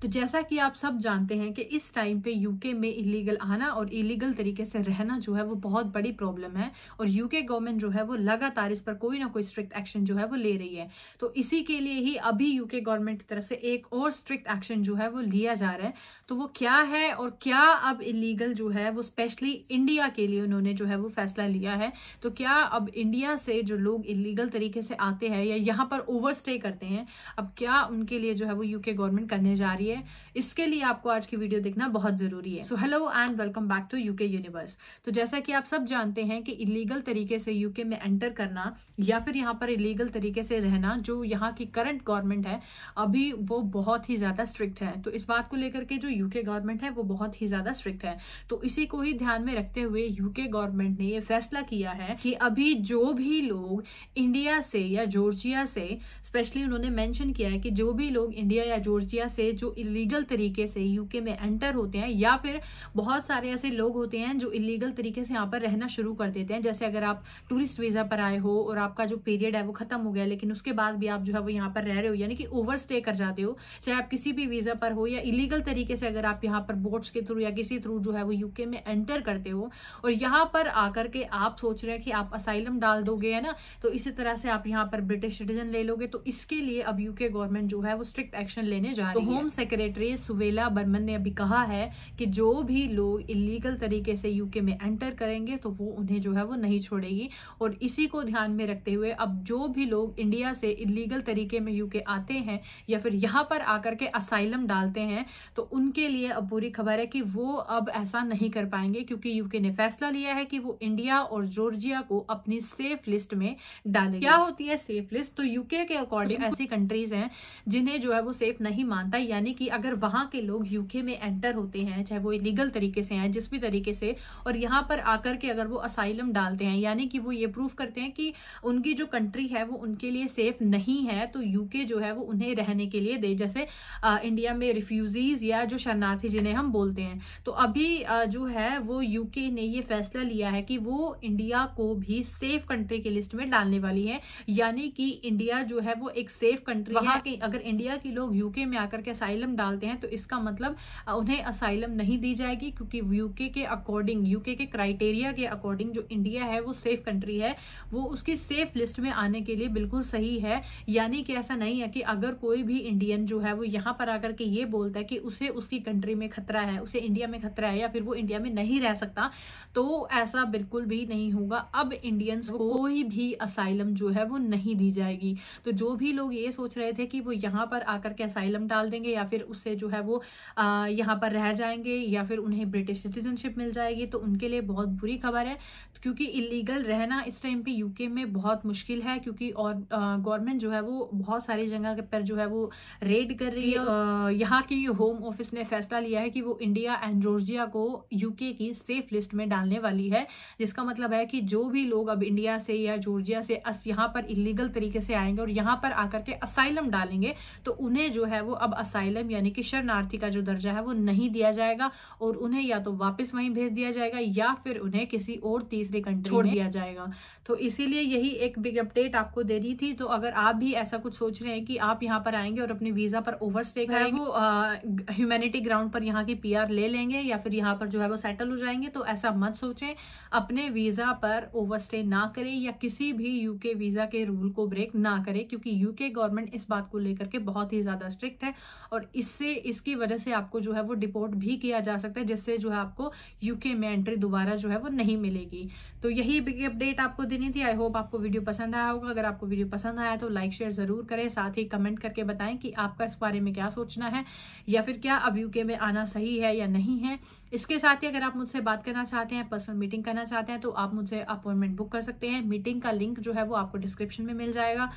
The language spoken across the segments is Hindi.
तो जैसा कि आप सब जानते हैं कि इस टाइम पे यूके में इलीगल आना और इलीगल तरीके से रहना जो है वो बहुत बड़ी प्रॉब्लम है और यूके गवर्नमेंट जो है वो लगातार इस पर कोई ना कोई स्ट्रिक्ट एक्शन जो है वो ले रही है। तो इसी के लिए ही अभी यूके गवर्नमेंट की तरफ से एक और स्ट्रिक्ट एक्शन जो है वो लिया जा रहा है। तो वो क्या है और क्या अब इलीगल जो है वो स्पेशली इंडिया के लिए उन्होंने जो है वो फैसला लिया है। तो क्या अब इंडिया से जो लोग इलीगल तरीके से आते हैं या यहाँ पर ओवरस्टे करते हैं, अब क्या उनके लिए जो है वो यूके गवर्नमेंट करने जा रही है, इसके लिए आपको आज की वीडियो देखना बहुत जरूरी है। So hello and welcome back to UK universe. तो जैसा कि आप सब जानते हैं कि इलीगल तरीके से यूके में एंटर करना या फिर यहाँ पर इलीगल तरीके से रहना जो यहाँ की करंट गवर्नमेंट है अभी वो बहुत ही ज्यादा स्ट्रिक्ट है। तो इस बात को लेकर के जो यूके गवर्नमेंट है वो बहुत ही ज्यादा स्ट्रिक्ट है। तो इसी को ही ध्यान में रखते हुए यूके गवर्नमेंट ने ये फैसला किया है कि अभी जो भी लोग इंडिया से या जॉर्जिया से, स्पेशली उन्होंने मेंशन किया है कि जो भी लोग इंडिया या जॉर्जिया से जो इलीगल तरीके से यूके में एंटर होते हैं या फिर बहुत सारे ऐसे लोग होते हैं जो इलीगल तरीके से यहाँ पर रहना शुरू कर देते हैं। जैसे अगर आप टूरिस्ट वीजा पर आए हो और आपका जो पीरियड है वो खत्म हो गया लेकिन उसके बाद भी आप जो है वो यहाँ पर रह रहे हो, यानी कि ओवर स्टे कर जाते हो, चाहे आप किसी भी वीजा पर हो या इलीगल तरीके से अगर आप यहाँ पर बोट्स के थ्रू या किसी थ्रू जो है वो यूके में एंटर करते हो और यहाँ पर आकर के आप सोच रहे हैं कि आप असाइलम डाल दोगे, है ना, तो इसी तरह से आप यहाँ पर ब्रिटिश सिटीजन ले लोगे। तो इसके लिए अब यूके गवर्नमेंट जो है वो स्ट्रिक्ट एक्शन लेने जा रही है। होम सेक्रेटरी सुवेला बर्मन ने अभी कहा है कि जो भी लोग इलीगल तरीके से यूके में एंटर करेंगे तो वो उन्हें जो है वो नहीं छोड़ेगी। और इसी को ध्यान में रखते हुए अब जो भी लोग इंडिया से इलीगल तरीके में यूके आते हैं या फिर यहाँ पर आकर के असाइलम डालते हैं तो उनके लिए अब बुरी खबर है कि वो अब ऐसा नहीं कर पाएंगे, क्योंकि यूके ने फैसला लिया है कि वो इंडिया और जॉर्जिया को अपनी सेफ लिस्ट में डालेगी। क्या होती है सेफ लिस्ट? तो यूके के अकॉर्डिंग ऐसी कंट्रीज हैं जिन्हें जो है वो सेफ नहीं मानता, यानी कि अगर वहां के लोग यूके में एंटर होते हैं चाहे वो इलीगल तरीके से हैं जिस भी तरीके से, और यहाँ पर आकर के अगर वो असाइलम डालते हैं यानी कि वो ये प्रूव करते हैं कि उनकी जो कंट्री है वो उनके लिए सेफ नहीं है, तो यूके जो है वो उन्हें रहने के लिए दे। जैसे इंडिया में रिफ्यूजीज या जो शरणार्थी जिन्हें हम बोलते हैं, तो अभी जो है वो यूके ने ये फैसला लिया है कि वो इंडिया को भी सेफ कंट्री की लिस्ट में डालने वाली है। यानी कि इंडिया जो है वो एक सेफ कंट्री है। अगर इंडिया के लोग यूके में आकर के असाइलम डालते हैं तो इसका मतलब उन्हें असाइलम नहीं दी जाएगी, क्योंकि यूके के अकॉर्डिंग, यूके के क्राइटेरिया के अकॉर्डिंग जो इंडिया है वो सेफ कंट्री है, वो उसकी सेफ लिस्ट में आने के लिए बिल्कुल सही है। यानी कि ऐसा नहीं है कि अगर कोई भी इंडियन जो है वो यहाँ पर आकर के ये बोलता है कि उसे उसकी कंट्री में खतरा है, उसे इंडिया में खतरा है या फिर वो इंडिया में नहीं रह सकता, तो ऐसा बिल्कुल भी नहीं होगा। अब इंडियंस को कोई भी असाइलम जो है वो नहीं दी जाएगी। तो जो भी लोग ये सोच रहे थे कि वो यहाँ पर आकर के असाइलम डाल देंगे या फिर उससे जो है वो यहाँ पर रह जाएंगे या फिर उन्हें ब्रिटिश सिटीजनशिप मिल जाएगी, तो उनके लिए बहुत बुरी खबर है, क्योंकि इलीगल रहना इस टाइम पे यूके में बहुत मुश्किल है, क्योंकि और गवर्नमेंट जो है वो बहुत सारी जगह पर जो है वो रेड कर रही है। यहाँ की होम ऑफिस ने फैसला लिया है कि वो इंडिया एंड जॉर्जिया को यूके की सेफ लिस्ट में डालने वाली है, जिसका मतलब है कि जो भी लोग अब इंडिया से या जॉर्जिया से यहाँ पर इलीगल तरीके से आएंगे और यहाँ पर आकर के असाइलम डालेंगे तो उन्हें जो है वो अब असाइलम यानी कि शरणार्थी का जो दर्जा है वो नहीं दिया जाएगा और उन्हें या तो वापस वहीं भेज दिया जाएगा या फिर उन्हें किसी और तीसरी कंट्री छोड़ दिया जाएगा। तो इसीलिए यही एक बिग अपडेट आपको दे रही थी। तो अगर आप भी ऐसा कुछ सोच रहे हैं कि आप यहाँ पर आएंगे और अपने वीजा पर ओवरस्टे करेंगे, वो ह्यूमैनिटी ग्राउंड पर यहाँ की PR ले लेंगे या फिर यहाँ पर जो है वो सेटल हो जाएंगे, तो ऐसा मत सोचें। अपने वीजा पर ओवरस्टे ना करें या किसी भी यूके वीजा के रूल को ब्रेक ना करें, क्योंकि यूके गवर्नमेंट इस बात को लेकर के बहुत ही ज्यादा स्ट्रिक्ट है और इसकी वजह से आपको जो है वो डिपोर्ट भी किया जा सकता है, जिससे जो है आपको यूके में एंट्री दोबारा जो है वो नहीं मिलेगी। तो यही बिग अपडेट आपको देनी थी। आई होप आपको वीडियो पसंद आया होगा। अगर आपको वीडियो पसंद आया तो लाइक शेयर जरूर करें, साथ ही कमेंट करके बताएं कि आपका इस बारे में क्या सोचना है या फिर क्या अब यूके में आना सही है या नहीं है। इसके साथ ही अगर आप मुझसे बात करना चाहते हैं, पर्सनल मीटिंग करना चाहते हैं, तो आप मुझसे अपॉइंटमेंट बुक कर सकते हैं। मीटिंग का लिंक जो है वो आपको डिस्क्रिप्शन में मिल जाएगा।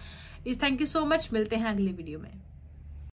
थैंक यू सो मच, मिलते हैं अगले वीडियो में।